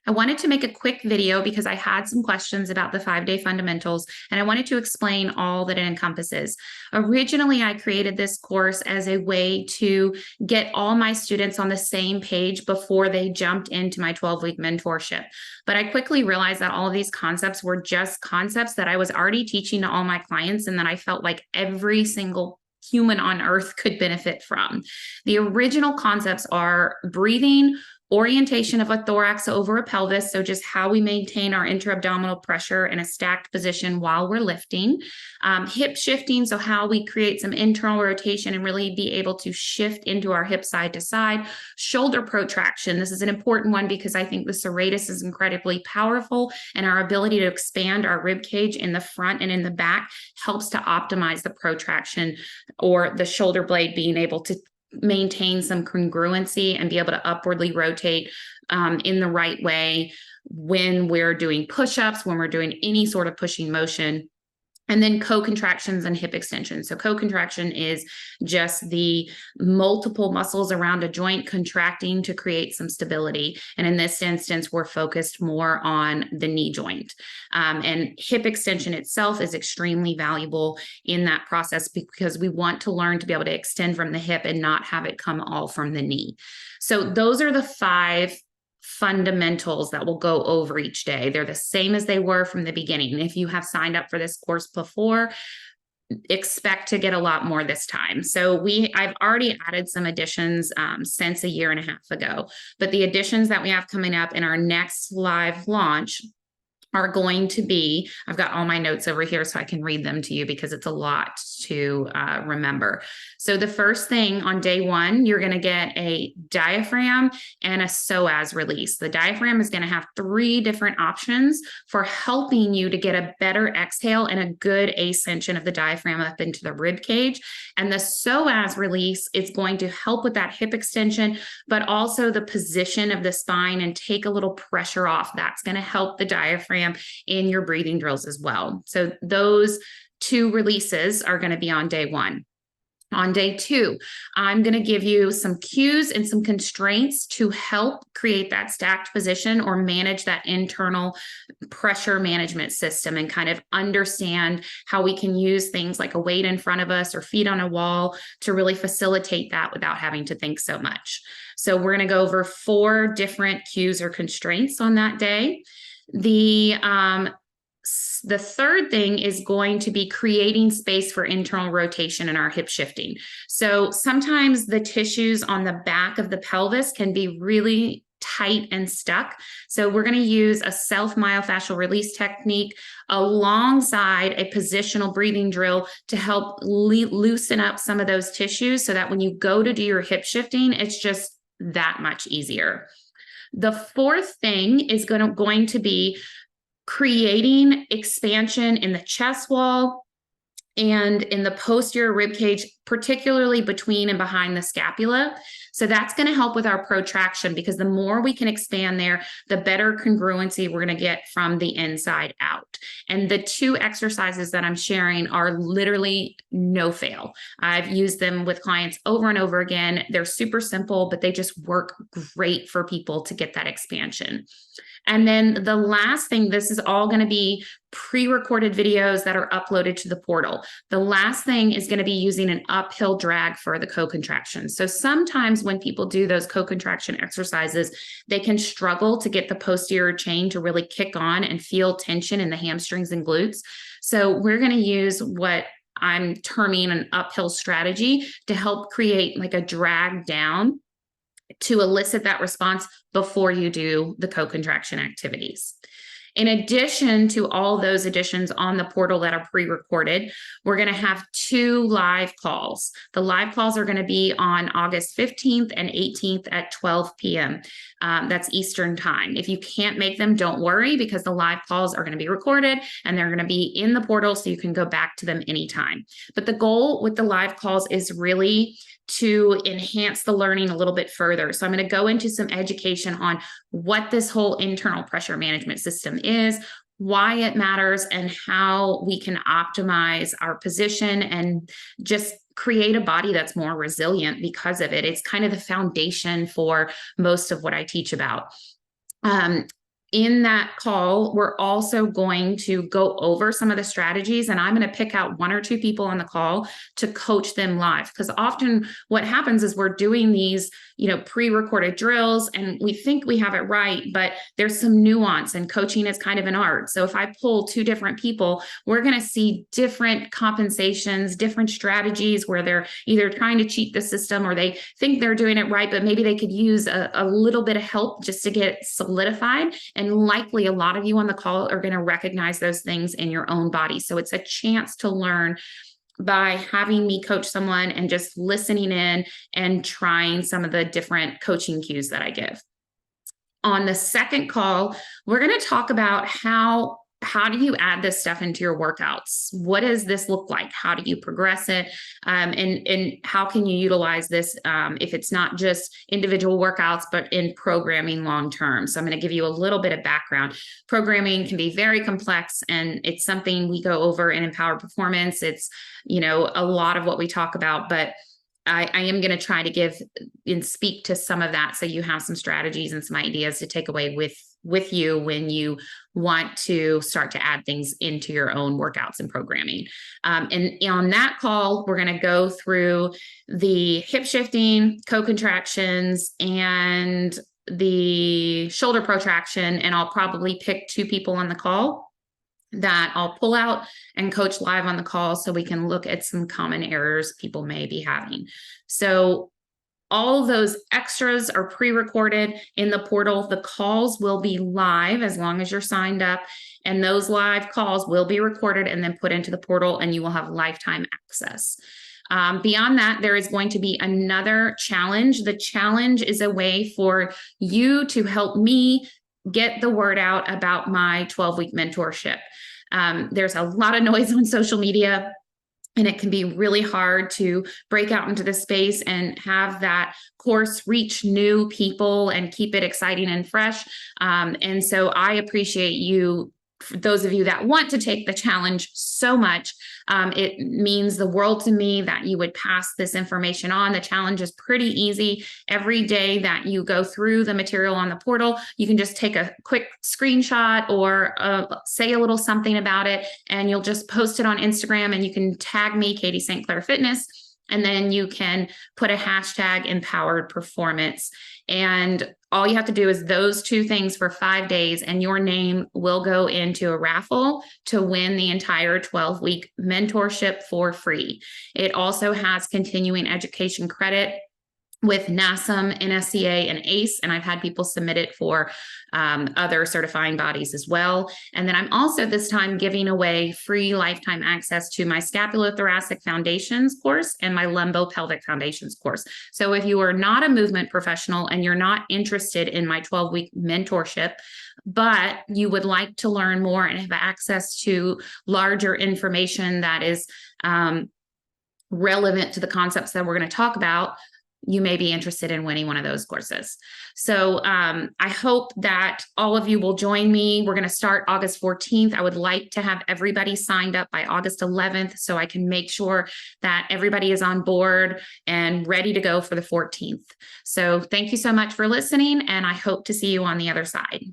I wanted to make a quick video because I had some questions about the 5-day fundamentals, and I wanted to explain all that it encompasses. Originally, I created this course as a way to get all my students on the same page before they jumped into my 12-week mentorship. But I quickly realized that all of these concepts were just concepts that I was already teaching to all my clients, and that I felt like every single human on earth could benefit from. The original concepts are breathing, orientation of a thorax over a pelvis, so just how we maintain our intra-abdominal pressure in a stacked position while we're lifting, hip shifting, so how we create some internal rotation and really be able to shift into our hip side to side, shoulder protraction. This is an important one because I think the serratus is incredibly powerful, and our ability to expand our rib cage in the front and in the back helps to optimize the protraction, or the shoulder blade being able to maintain some congruency and be able to upwardly rotate in the right way when we're doing push-ups, when we're doing any sort of pushing motion. And then co-contractions and hip extension. So co-contraction is just the multiple muscles around a joint contracting to create some stability. And in this instance, we're focused more on the knee joint. And hip extension itself is extremely valuable in that process because we want to learn to be able to extend from the hip and not have it come all from the knee. So those are the 5 fundamentals that we'll go over each day. They're the same as they were from the beginning. If you have signed up for this course before, expect to get a lot more this time. So I've already added some additions since a year and a half ago, but the additions that we have coming up in our next live launch are going to be, I've got all my notes over here so I can read them to you because it's a lot to remember. So the first thing on day 1, you're going to get a diaphragm and a psoas release. The diaphragm is going to have 3 different options for helping you to get a better exhale and a good ascension of the diaphragm up into the rib cage. And the psoas release is going to help with that hip extension, but also the position of the spine and take a little pressure off. That's going to help the diaphragm in your breathing drills as well. So those 2 releases are going to be on day 1. On day 2, I'm going to give you some cues and some constraints to help create that stacked position or manage that internal pressure management system, and kind of understand how we can use things like a weight in front of us or feet on a wall to really facilitate that without having to think so much. So we're going to go over 4 different cues or constraints on that day. The third thing is going to be creating space for internal rotation in our hip shifting. So sometimes the tissues on the back of the pelvis can be really tight and stuck. So we're going to use a self-myofascial release technique alongside a positional breathing drill to help loosen up some of those tissues so that when you go to do your hip shifting, it's just that much easier. The fourth thing is going to be creating expansion in the chest wall and in the posterior rib cage, particularly between and behind the scapula. So that's going to help with our protraction, because the more we can expand there, the better congruency we're going to get from the inside out. And the 2 exercises that I'm sharing are literally no fail. I've used them with clients over and over again. They're super simple, but they just work great for people to get that expansion. And then the last thing, this is all going to be pre-recorded videos that are uploaded to the portal. The last thing is going to be using an uphill drag for the co-contraction. So sometimes when people do those co-contraction exercises, they can struggle to get the posterior chain to really kick on and feel tension in the hamstrings and glutes. So we're going to use what I'm terming an uphill strategy to help create like a drag down to elicit that response before you do the co-contraction activities. In addition to all those additions on the portal that are pre-recorded, we're going to have 2 live calls. The live calls are going to be on August 15th and 18th at 12 p.m. That's Eastern time. If you can't make them, don't worry, because the live calls are going to be recorded and they're going to be in the portal so you can go back to them anytime. But the goal with the live calls is really to enhance the learning a little bit further. So I'm going to go into some education on what this whole internal pressure management system is, why it matters, and how we can optimize our position and just create a body that's more resilient because of it. It's kind of the foundation for most of what I teach about. in that call, we're also going to go over some of the strategies, and I'm going to pick out 1 or 2 people on the call to coach them live. Because often what happens is we're doing these, pre-recorded drills and we think we have it right, but there's some nuance, and coaching is kind of an art. So if I pull 2 different people, we're going to see different compensations, different strategies where they're either trying to cheat the system or they think they're doing it right, but maybe they could use a little bit of help just to get solidified. And likely a lot of you on the call are going to recognize those things in your own body. So it's a chance to learn by having me coach someone and just listening in and trying some of the different coaching cues that I give. On the second call, we're going to talk about how do you add this stuff into your workouts? What does this look like? How do you progress it? And how can you utilize this if it's not just individual workouts, but in programming long-term? So I'm going to give you a little bit of background. Programming can be very complex, and it's something we go over in Empowered Performance. It's, a lot of what we talk about, but I am going to try to give and speak to some of that so you have some strategies and some ideas to take away with you when you want to start to add things into your own workouts and programming. And on that call, we're going to go through the hip shifting, co-contractions, and the shoulder protraction, and I'll probably pick 2 people on the call that I'll pull out and coach live on the call so we can look at some common errors people may be having. So all those extras are pre-recorded in the portal. The calls will be live as long as you're signed up, and those live calls will be recorded and then put into the portal, and you will have lifetime access. Beyond that, there is going to be another challenge. The challenge is a way for you to help me get the word out about my 12-week mentorship. There's a lot of noise on social media, and it can be really hard to break out into the space and have that course reach new people and keep it exciting and fresh. And so I appreciate you, those of you that want to take the challenge so much. It means the world to me that you would pass this information on. The challenge is pretty easy. Every day that you go through the material on the portal, you can just take a quick screenshot or say a little something about it, and you'll just post it on Instagram, and you can tag me, Katie St. Clair Fitness, and then you can put a hashtag Empowered Performance. And all you have to do is those 2 things for 5 days, and your name will go into a raffle to win the entire 12-week mentorship for free. It also has continuing education credit with NASM, NSCA, and ACE, and I've had people submit it for other certifying bodies as well. And then I'm also this time giving away free lifetime access to my Scapulothoracic Foundations course and my Lumbopelvic Foundations course. So if you are not a movement professional and you're not interested in my 12-week mentorship, but you would like to learn more and have access to larger information that is relevant to the concepts that we're going to talk about, you may be interested in winning one of those courses. So I hope that all of you will join me. We're going to start August 14th. I would like to have everybody signed up by August 11th so I can make sure that everybody is on board and ready to go for the 14th. So thank you so much for listening, and I hope to see you on the other side.